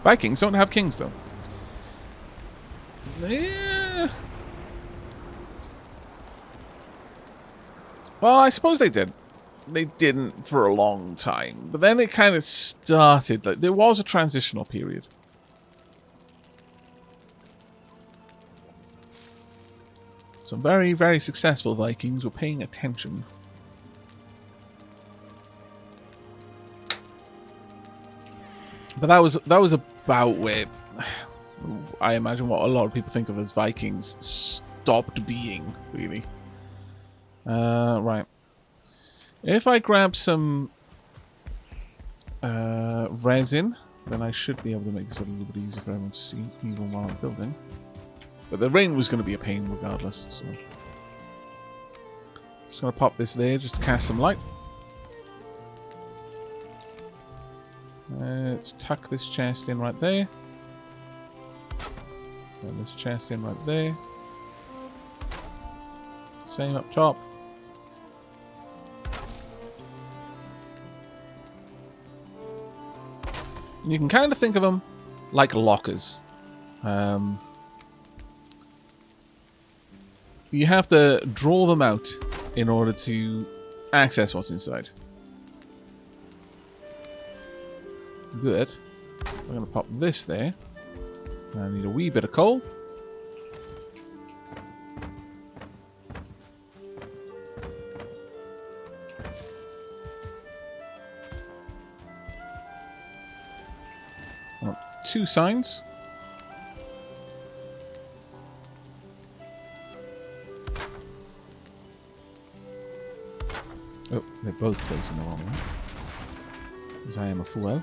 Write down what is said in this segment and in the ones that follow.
Vikings don't have kings, though. Yeah. Well, I suppose they did. They didn't for a long time. But then it kind of started. Like, there was a transitional period. Some very, very successful Vikings were paying attention. But that was about where I imagine what a lot of people think of as Vikings stopped being, really. Right. If I grab some resin, then I should be able to make this a little bit easier for everyone to see, even while I'm building. But the rain was going to be a pain regardless, so... Just going to pop this there just to cast some light. Let's tuck this chest in right there. And this chest in right there. Same up top. And you can kind of think of them like lockers. You have to draw them out in order to access what's inside. Good. I'm going to pop this there. I need a wee bit of coal. I want 2 signs. Oh, they're both facing the wrong way. Because I am a fool.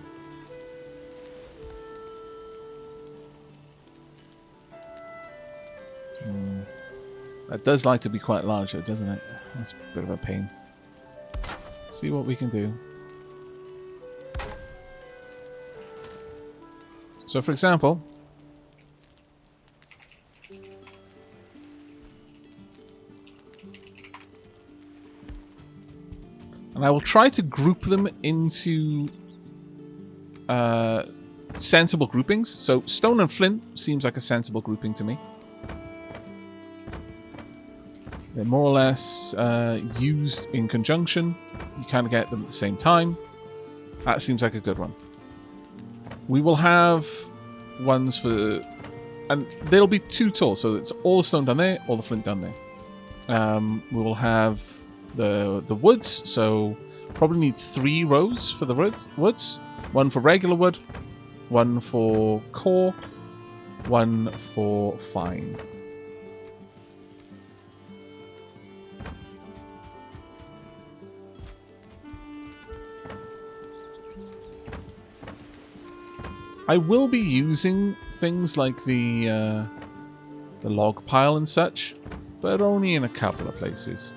That does like to be quite large though, doesn't it? That's a bit of a pain. See what we can do. So for example... And I will try to group them into sensible groupings. So stone and flint seems like a sensible grouping to me. They're more or less used in conjunction. You kind of get them at the same time. That seems like a good one. We will have ones for... And they'll be 2 tall, so it's all the stone down there, all the flint down there. We will have the woods, so probably need 3 rows for the woods. 1 for regular wood, 1 for core, 1 for fine. I will be using things like the log pile and such, but only in a couple of places.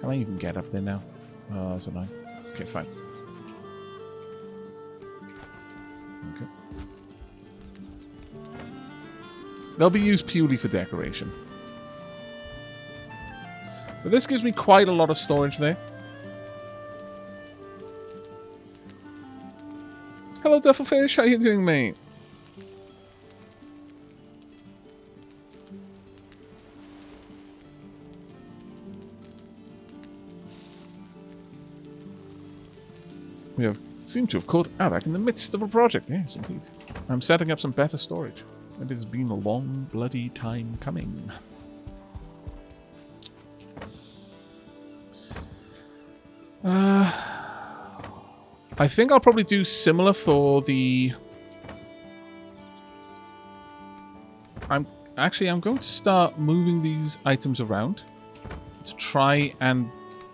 Can I even get up there now? Oh, that's annoying. Okay, fine. Okay. They'll be used purely for decoration. But this gives me quite a lot of storage there. Hello, Duffelfish. How you doing, mate? We seem to have caught Aavak in the midst of a project. Yes, indeed. I'm setting up some better storage. It has been a long, bloody time coming. I think I'll probably do similar for the... I'm going to start moving these items around to try and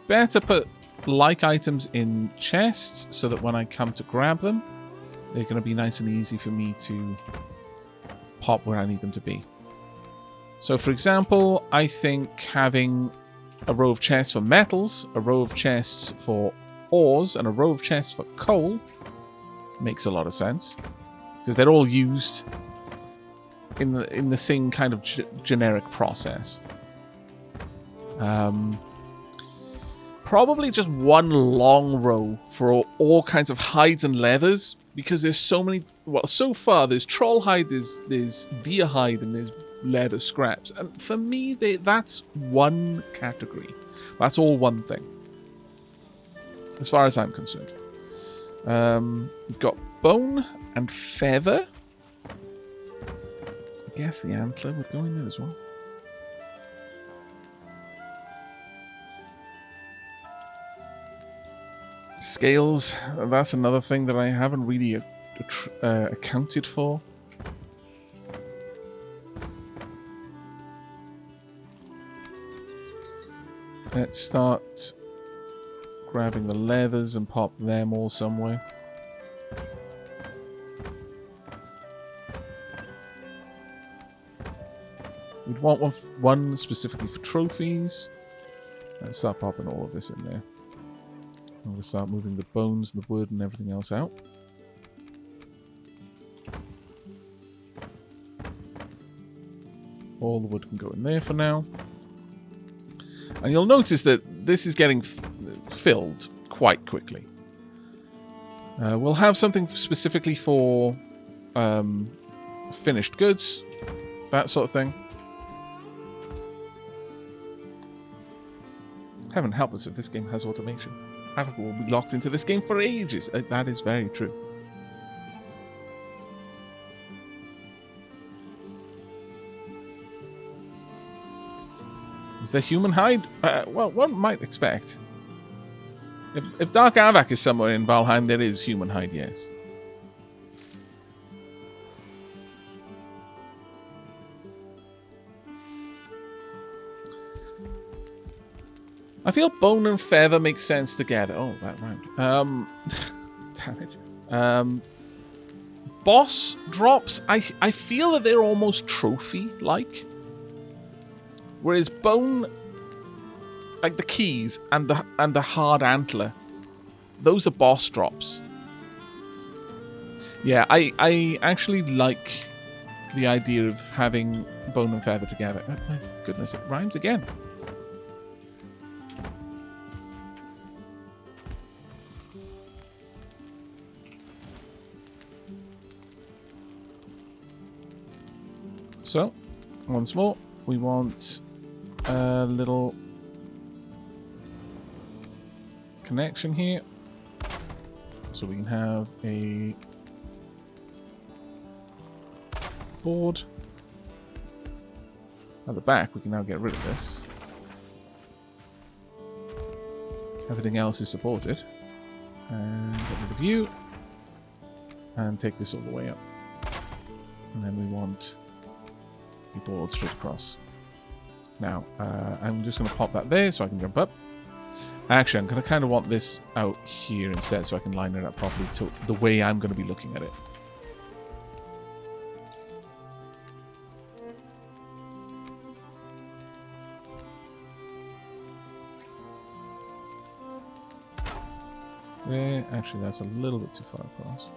better put like items in chests so that when I come to grab them, they're going to be nice and easy for me to pop where I need them to be. So for example, I think having a row of chests for metals, a row of chests for ores, and a row of chests for coal makes a lot of sense because they're all used in the same kind of generic process. probably just one long row for all kinds of hides and leathers, because there's so many. Well, so far there's troll hide, there's deer hide, and there's leather scraps. And for me, that's one category. That's all one thing, as far as I'm concerned. We've got bone and feather. I guess the antler would go in there as well. Scales, that's another thing that I haven't really accounted for. Let's start grabbing the leathers and pop them all somewhere. We'd want one specifically for trophies. Let's start popping all of this in there. I'm going to start moving the bones and the wood and everything else out. All the wood can go in there for now. And you'll notice that this is getting filled quite quickly. We'll have something specifically for finished goods, that sort of thing. Heaven help us if this game has automation. Aavak will be locked into this game for ages. That is very true. Is there human hide? Well, one might expect. If Dark Aavak is somewhere in Valheim, there is human hide, yes. I feel bone and feather make sense together. Oh, that rhymed. Damn it. Boss drops, I feel that they're almost trophy-like. Whereas bone, like the keys and the hard antler, those are boss drops. Yeah, I actually like the idea of having bone and feather together. Oh, my goodness, it rhymes again. So, once more, we want a little connection here, so we can have a board. At the back, we can now get rid of this. Everything else is supported. And get rid of you. And take this all the way up. And then we want the board straight across. Now, I'm just going to pop that there so I can jump up. Actually, I'm going to kind of want this out here instead so I can line it up properly to the way I'm going to be looking at it. There. Actually, that's a little bit too far across.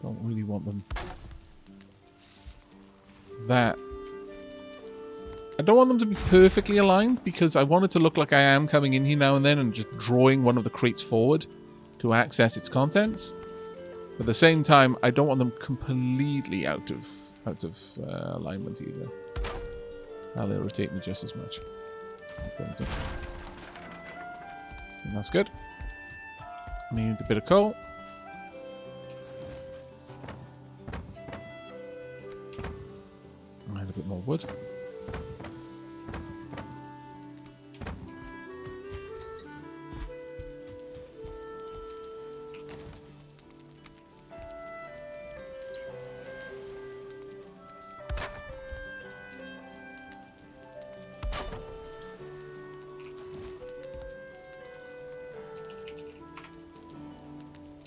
Don't really want them that. I don't want them to be perfectly aligned because I want it to look like I am coming in here now and then and just drawing one of the crates forward to access its contents. But at the same time, I don't want them completely out of alignment either. That'll irritate me just as much. There we go. And that's good. Need a bit of coal. Add a bit more wood.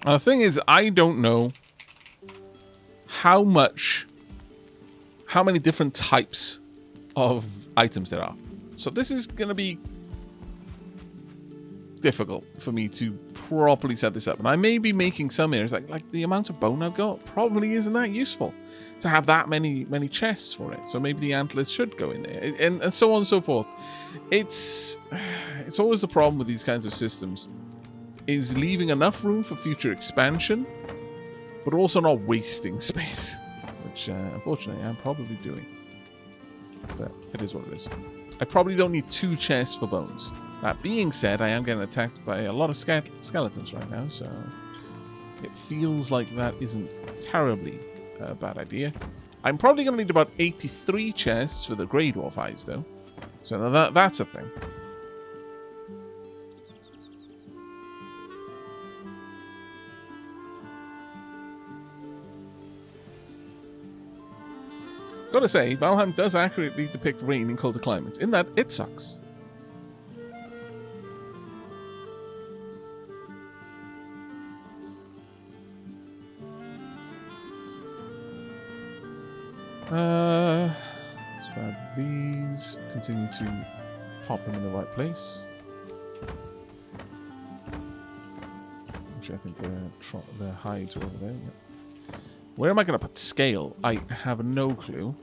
The thing is, I don't know how many different types of items there are. So this is going to be difficult for me to properly set this up. And I may be making some errors, like the amount of bone I've got probably isn't that useful to have that many chests for it. So maybe the antlers should go in there, and so on and so forth. It's always the problem with these kinds of systems, is leaving enough room for future expansion, but also not wasting space, which unfortunately I'm probably doing. But it is what it is. I probably don't need 2 chests for bones. That being said, I am getting attacked by a lot of skeletons right now, so it feels like that isn't terribly a bad idea. I'm probably going to need about 83 chests for the Grey Dwarf eyes, though. So that's a thing. Gotta say, Valheim does accurately depict rain in colder climates, in that it sucks. Let's grab these, continue to pop them in the right place. Actually, I think the hides are over there. Yep. Where am I going to put scale? I have no clue.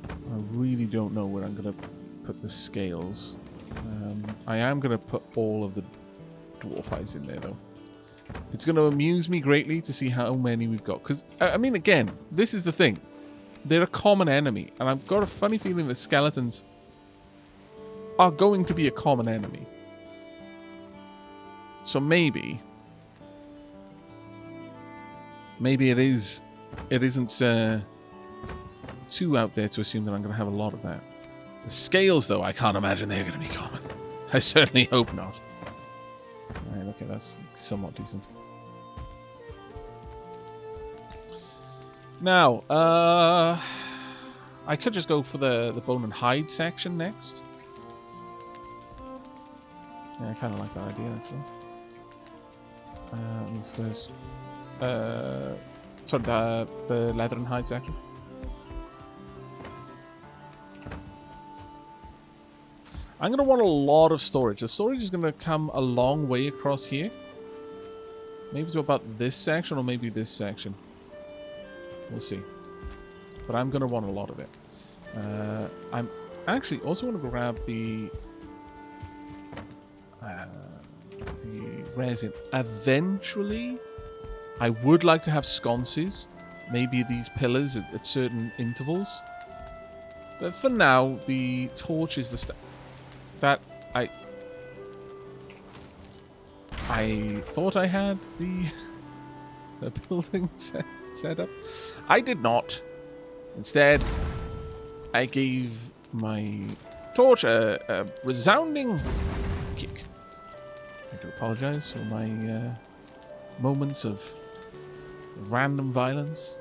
I really don't know where I'm going to put the scales. I am going to put all of the dwarf eyes in there, though. It's going to amuse me greatly to see how many we've got. Because, I mean, again, this is the thing. They're a common enemy. And I've got a funny feeling that skeletons are going to be a common enemy. So maybe it isn't too out there to assume that I'm going to have a lot of that. The scales, though, I can't imagine they're going to be common. I certainly hope not. Right, okay, that's somewhat decent. Now, I could just go for the bone and hide section next. Yeah, I kind of like that idea, actually. Let me first... sorry, the leather and hide section. I'm going to want a lot of storage. The storage is going to come a long way across here. Maybe to about this section or maybe this section. We'll see. But I'm going to want a lot of it. I'm actually also want to grab the resin. Eventually, I would like to have sconces. Maybe these pillars at certain intervals. But for now, the torch is the stuff that I thought I had the building set up. I did not. Instead, I gave my torch a resounding kick. I do apologize for my moments of random violence.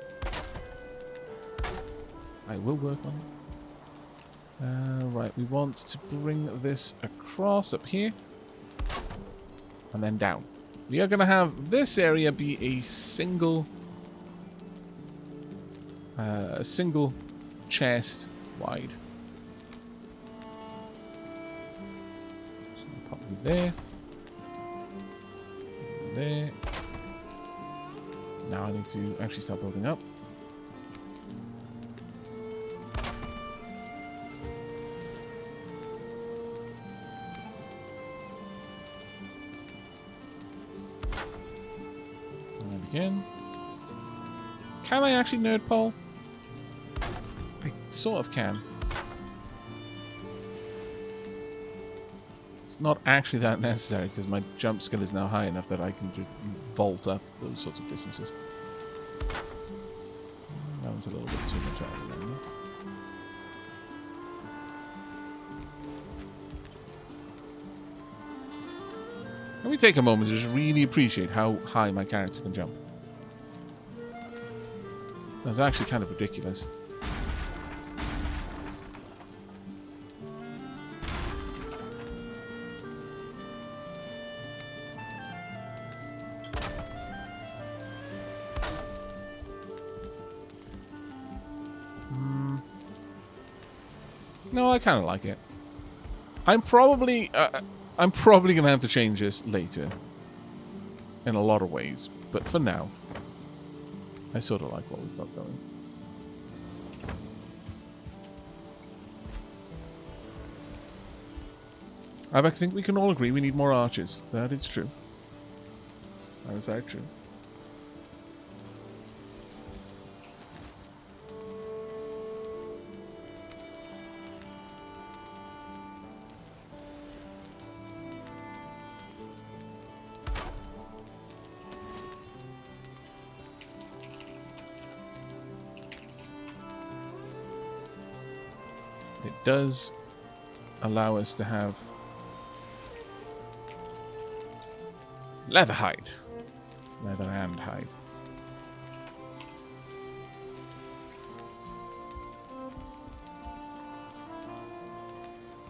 I will work on it. Right, we want to bring this across up here. And then down. We are going to have this area be a single chest wide. So pop it there. There. Now I need to actually start building up. Again. Can I actually nerd pole? I sort of can. It's not actually that necessary because my jump skill is now high enough that I can just vault up those sorts of distances. That was a little bit too much out of the moment. Let me take a moment to just really appreciate how high my character can jump. That's actually kind of ridiculous. No, I kind of like it. I'm probably gonna have to change this later. In a lot of ways, but for now, I sort of like what we've got going. I think we can all agree we need more archers. That is true. That is very true. It does allow us to have leather hide. Leather and hide.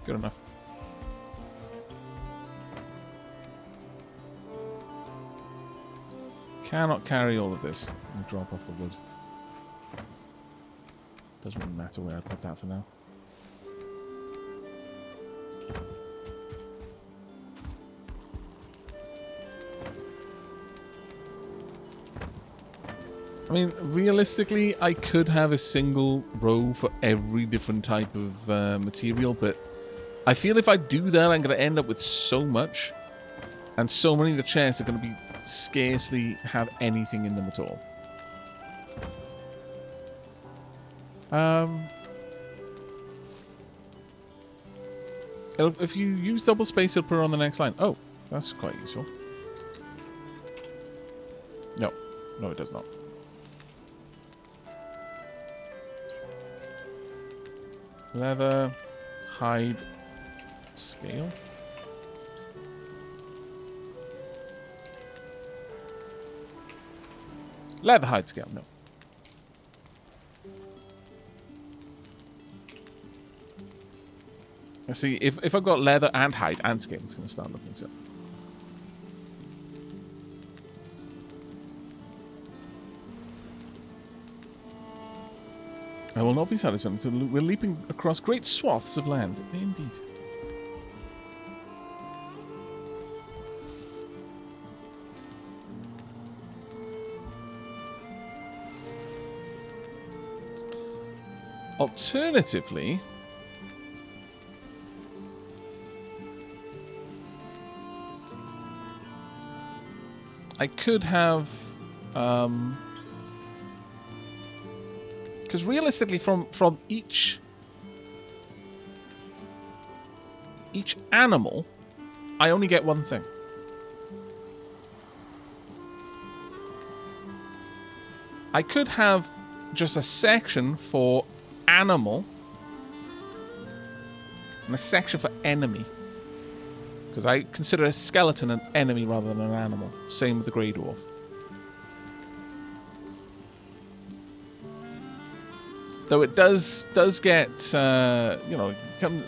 Good enough. Cannot carry all of this. I'll drop off the wood. Doesn't really matter where I put that for now. I mean, realistically, I could have a single row for every different type of material, but I feel if I do that, I'm going to end up with so much, and so many of the chests are going to be scarcely have anything in them at all. If you use double space, it'll put it on the next line. Oh, that's quite useful. No, no, it does not. Leather, hide, scale. Leather, hide, scale, no. Let's see, if I've got leather and hide and scale, it's going to start looking so. I will not be satisfied until we're leaping across great swaths of land. Indeed. Alternatively, I could have because realistically, from each animal, I only get one thing. I could have just a section for animal and a section for enemy. Because I consider a skeleton an enemy rather than an animal. Same with the Grey Dwarf. Though it does get, you know,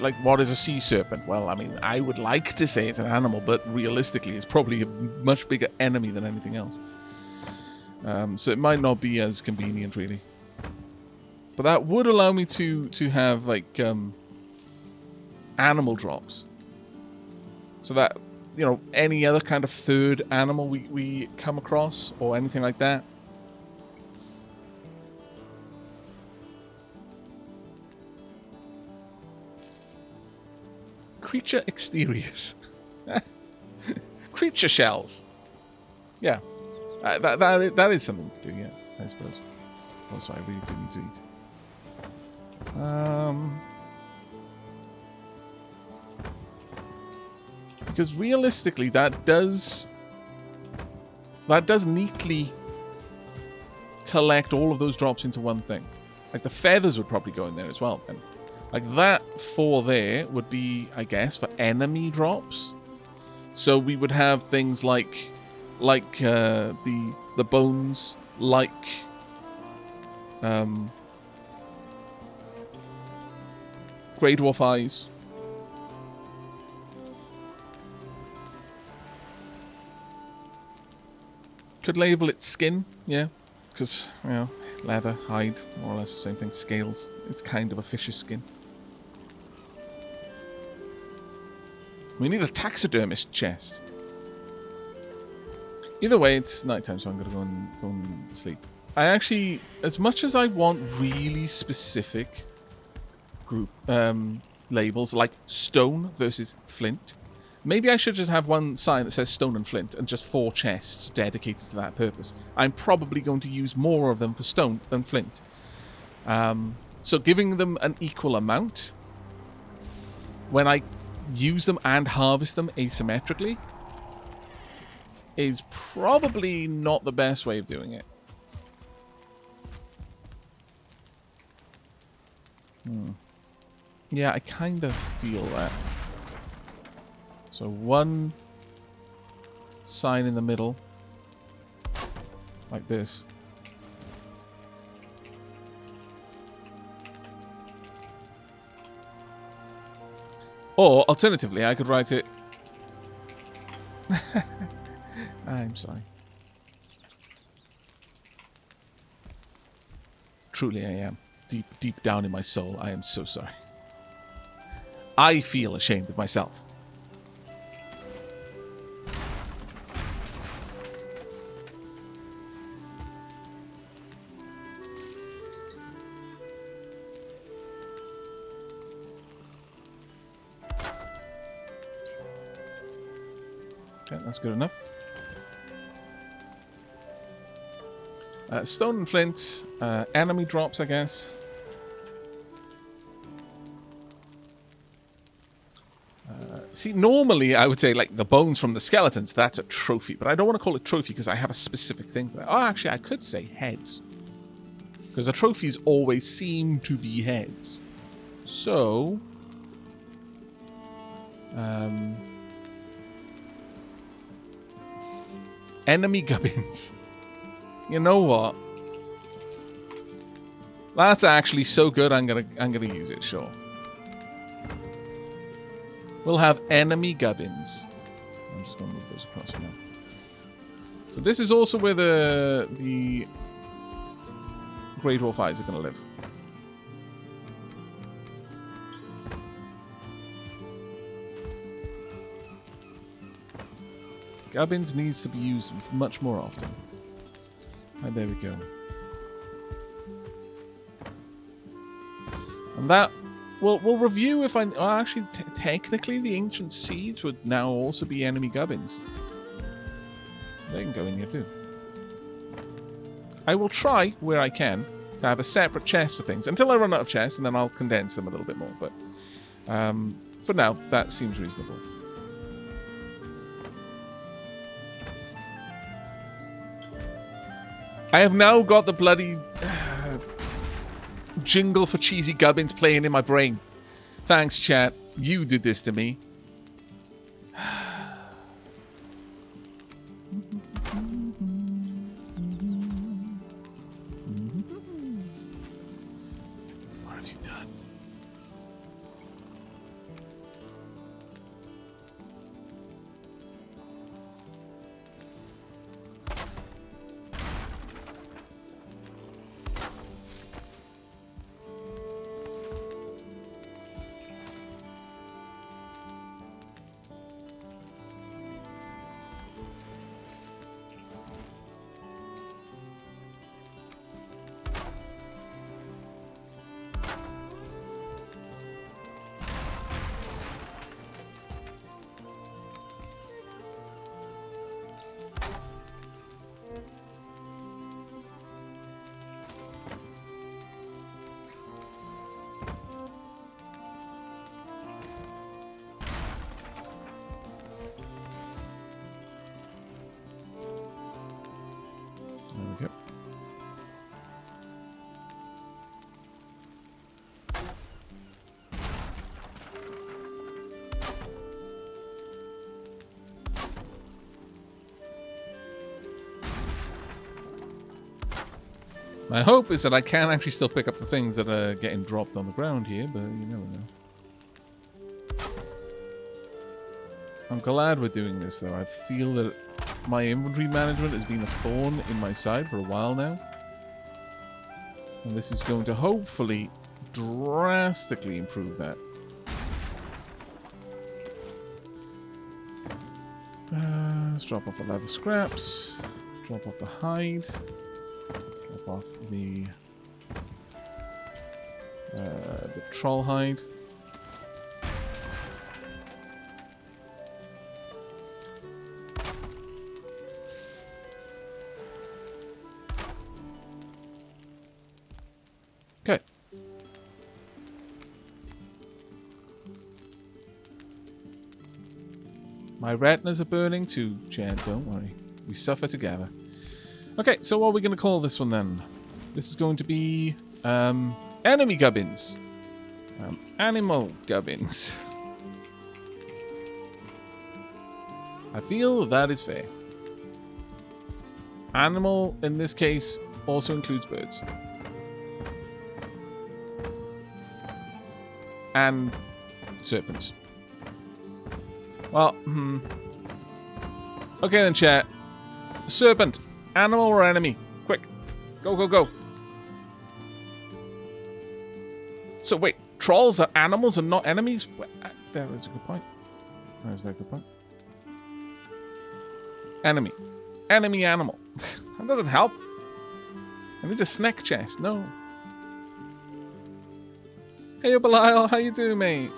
like, what is a sea serpent? Well, I mean, I would like to say it's an animal, but realistically, it's probably a much bigger enemy than anything else. So it might not be as convenient, really. But that would allow me to have, like, animal drops. So that, you know, any other kind of third animal we come across, or anything like that, creature exteriors. Creature shells. Yeah. That is something to do, yeah, I suppose. Also, I really do need to eat. Because realistically, that does neatly collect all of those drops into one thing. Like, the feathers would probably go in there as well, then. Like, that 4 there would be, I guess, for enemy drops. So we would have things like the bones, like Grey Dwarf eyes. Could label it skin, yeah, because, you know, leather, hide, more or less the same thing. Scales, it's kind of a fish's skin. We need a taxidermist chest. Either way, it's nighttime, so I'm going to go and sleep. I actually, as much as I want really specific group labels, like stone versus flint, maybe I should just have one sign that says stone and flint and just 4 chests dedicated to that purpose. I'm probably going to use more of them for stone than flint. So giving them an equal amount, when I use them and harvest them asymmetrically, is probably not the best way of doing it. Yeah, I kind of feel that. So 1 sign in the middle, like this. Or, alternatively, I could write it... I'm sorry. Truly I am. Deep down in my soul, I am so sorry. I feel ashamed of myself. Okay, that's good enough. Stone and flint, enemy drops, I guess. See, normally I would say, like, the bones from the skeletons, that's a trophy. But I don't want to call it trophy because I have a specific thing for that. Oh, actually, I could say heads. Because the trophies always seem to be heads. So... enemy gubbins. You know what? That's actually so good. I'm gonna use it. Sure. We'll have enemy gubbins. I'm just gonna move those across for now. So this is also where the Grey Dwarf Eyes are gonna live. Gubbins needs to be used much more often. And there we go. And that... We'll review if I... Well, actually, technically, the Ancient Seeds would now also be enemy gubbins. So they can go in here too. I will try, where I can, to have a separate chest for things. Until I run out of chests, and then I'll condense them a little bit more. But for now, that seems reasonable. I have now got the bloody jingle for cheesy gubbins playing in my brain. Thanks, chat. You did this to me. What have you done? Okay. My hope is that I can actually still pick up the things that are getting dropped on the ground here, but you never know. I'm glad we're doing this, though. I feel that my inventory management has been a thorn in my side for a while now. And this is going to hopefully drastically improve that. Let's drop off the leather scraps. Drop off the hide. Drop off the troll hide. Okay. My retinas are burning too, Chad. Don't worry. We suffer together. Okay, so what are we going to call this one then? This is going to be enemy gubbins. Animal gubbins. I feel that is fair. Animal, in this case, also includes birds. And serpents. Well, okay then, chat. Serpent. Animal or enemy? Quick. Go, go, go. So, wait. Trolls are animals and not enemies? There is a good point. That is a very good point. Enemy. Enemy animal. That doesn't help. I need a snack chest. No. Hey, Belial. How you doing, mate?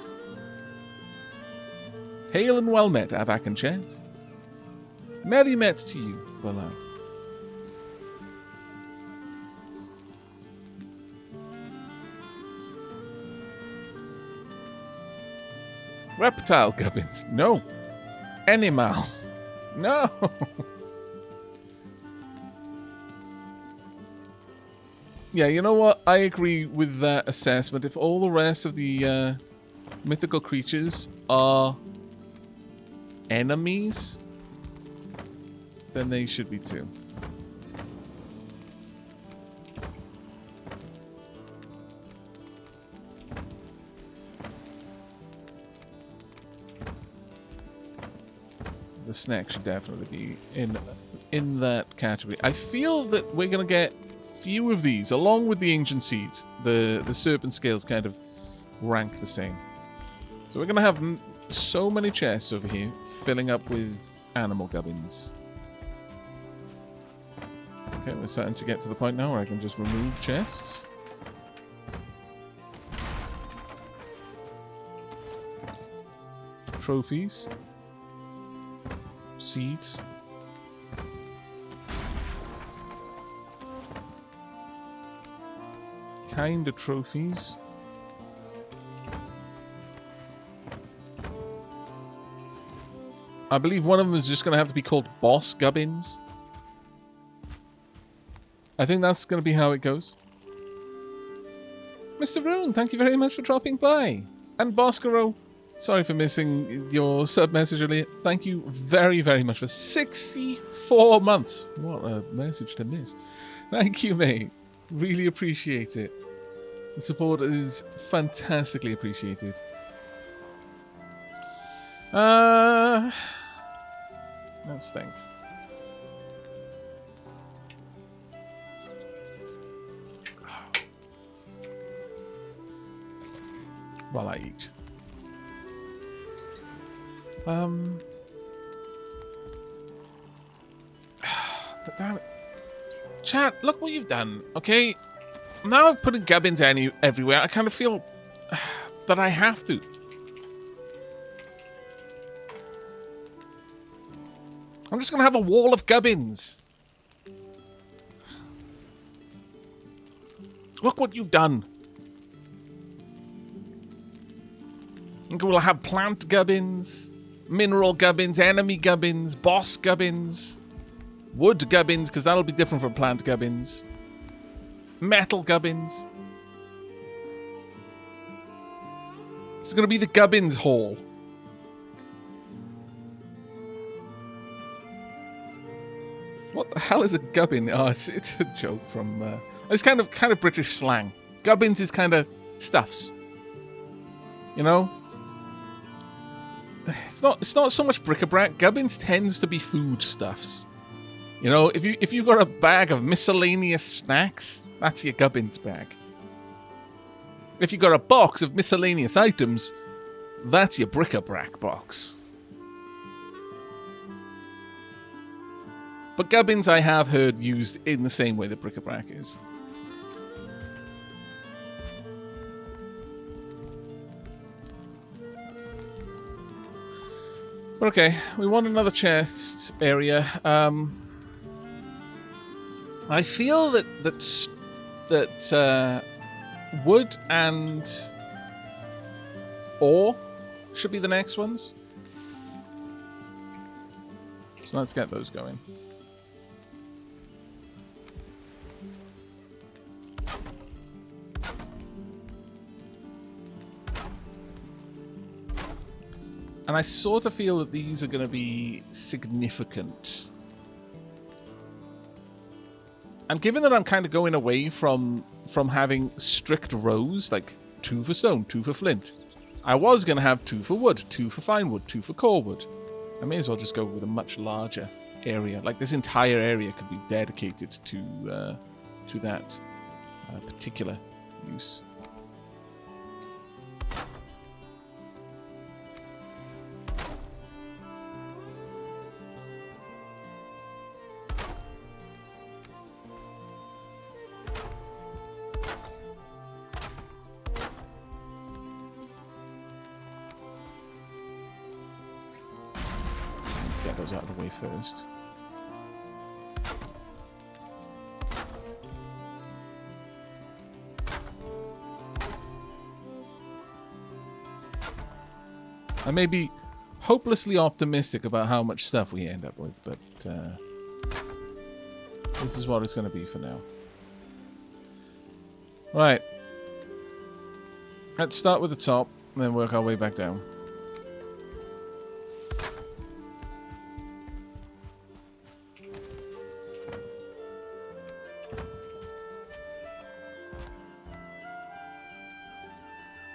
Hail and well met, Aavak and chat. Merry met to you, Belial. Reptile gubbins. No. Animal. No. Yeah, you know what? I agree with that assessment. If all the rest of the mythical creatures are enemies, then they should be too. The snack should definitely be in that category. I feel that we're gonna get few of these, along with the ancient seeds. The serpent scales kind of rank the same. So we're gonna have so many chests over here filling up with animal gubbins. Okay, we're starting to get to the point now where I can just remove chests. Trophies. Seeds. Kind of trophies. I believe one of them is just going to have to be called Boss Gubbins. I think that's going to be how it goes. Mr. Rune, thank you very much for dropping by. And Boscaro, sorry for missing your sub message earlier. Thank you very, very much for 64 months. What a message to miss. Thank you, mate. Really appreciate it. The support is fantastically appreciated. Let's think. While I eat. Damn it. Chat, look what you've done, okay? Now I've put in gubbins everywhere, I kind of feel that I have to. I'm just going to have a wall of gubbins. Look what you've done. We'll have plant gubbins, mineral gubbins, enemy gubbins, boss gubbins, wood gubbins, because that'll be different from plant gubbins, metal gubbins. It's going to be the gubbins hall. What the hell is a gubbin? Oh, it's a joke from... it's kind of British slang. Gubbins is kind of stuffs. You know? It's not so much bric-a-brac. Gubbins tends to be foodstuffs. You know, if you've got a bag of miscellaneous snacks, that's your gubbins bag. If you've got a box of miscellaneous items, that's your bric-a-brac box. But gubbins I have heard used in the same way that bric-a-brac is. But okay, we want another chest area. I feel that wood and ore should be the next ones. So let's get those going. And I sort of feel that these are going to be significant. And given that I'm kind of going away from having strict rows, like 2 for stone, 2 for flint, I was going to have 2 for wood, 2 for fine wood, 2 for core wood. I may as well just go with a much larger area. Like this entire area could be dedicated to that particular use. Get those out of the way first. I may be hopelessly optimistic about how much stuff we end up with, but this is what it's going to be for now. Right. Let's start with the top and then work our way back down.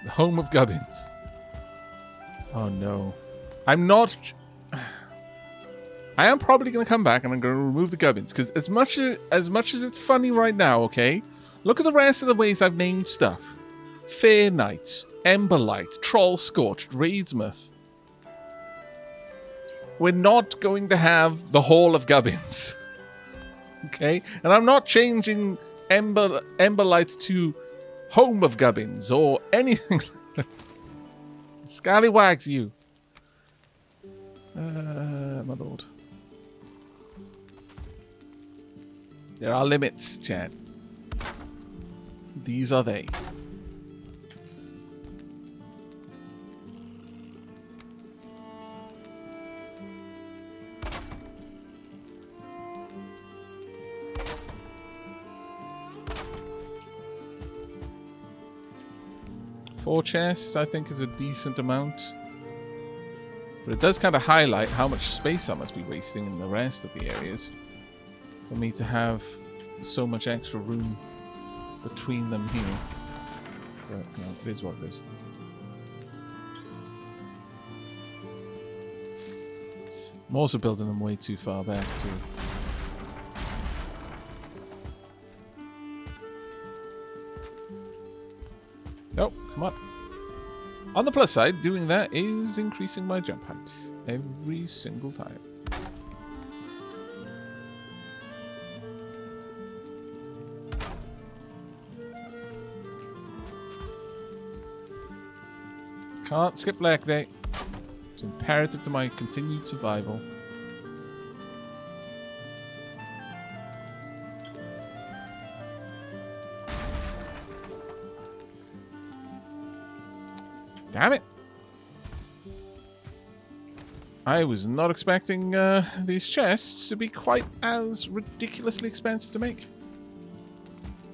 The home of gubbins. Oh no. I'm not... I am probably going to come back and I'm going to remove the gubbins, because as much as it's funny right now, okay? Look at the rest of the ways I've named stuff. Fair Knights, Emberlight, Troll Scorched, Raidsmouth. We're not going to have the Hall of Gubbins. Okay? And I'm not changing Emberlight to Home of Gubbins or anything like that. Scallywags, you. My lord. There are limits, Chad. These are they. Four chests, I think, is a decent amount. But it does kind of highlight how much space I must be wasting in the rest of the areas for me to have so much extra room between them here. But, no, it is what it is. I'm also building them way too far back, too. Oh, come on. On the plus side, doing that is increasing my jump height every single time. Can't skip leg day. It's imperative to my continued survival. Damn it. I was not expecting these chests to be quite as ridiculously expensive to make.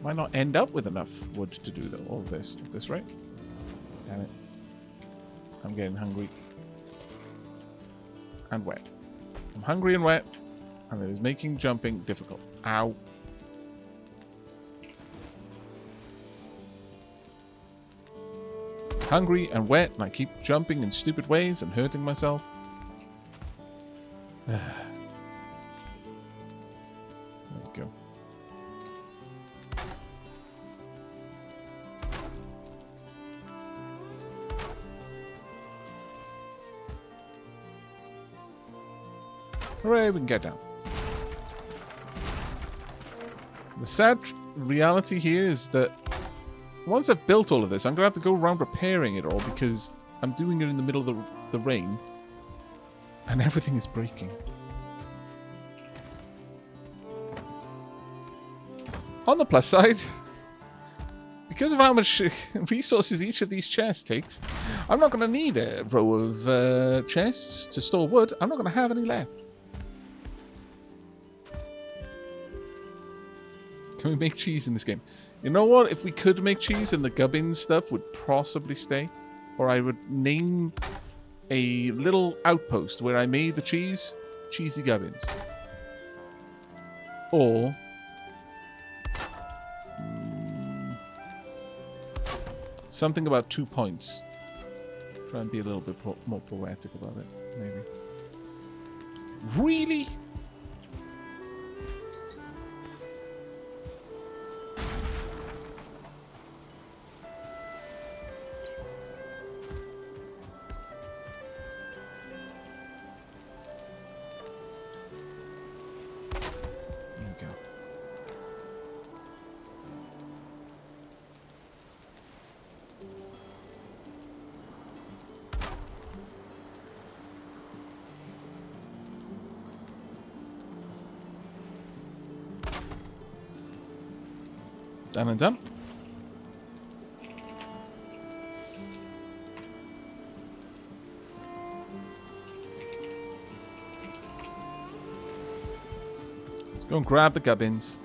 Might not end up with enough wood to do all of this at this rate. Damn it. I'm getting hungry. And wet. I'm hungry and wet. And it is making jumping difficult. Ow. Hungry and wet, and I keep jumping in stupid ways and hurting myself. There we go. Hooray, we can get down. The sad reality here is that once I've built all of this, I'm going to have to go around repairing it all because I'm doing it in the middle of the rain. And everything is breaking. On the plus side, because of how much resources each of these chests takes, I'm not going to need a row of chests to store wood. I'm not going to have any left. Can we make cheese in this game? You know what? If we could make cheese, and the gubbins stuff would possibly stay. Or I would name a little outpost where I made the cheese, Cheesy Gubbins. Or something about 2 points. Try and be a little bit more poetic about it, maybe. Really? Done and done. Let's go and grab the gubbins.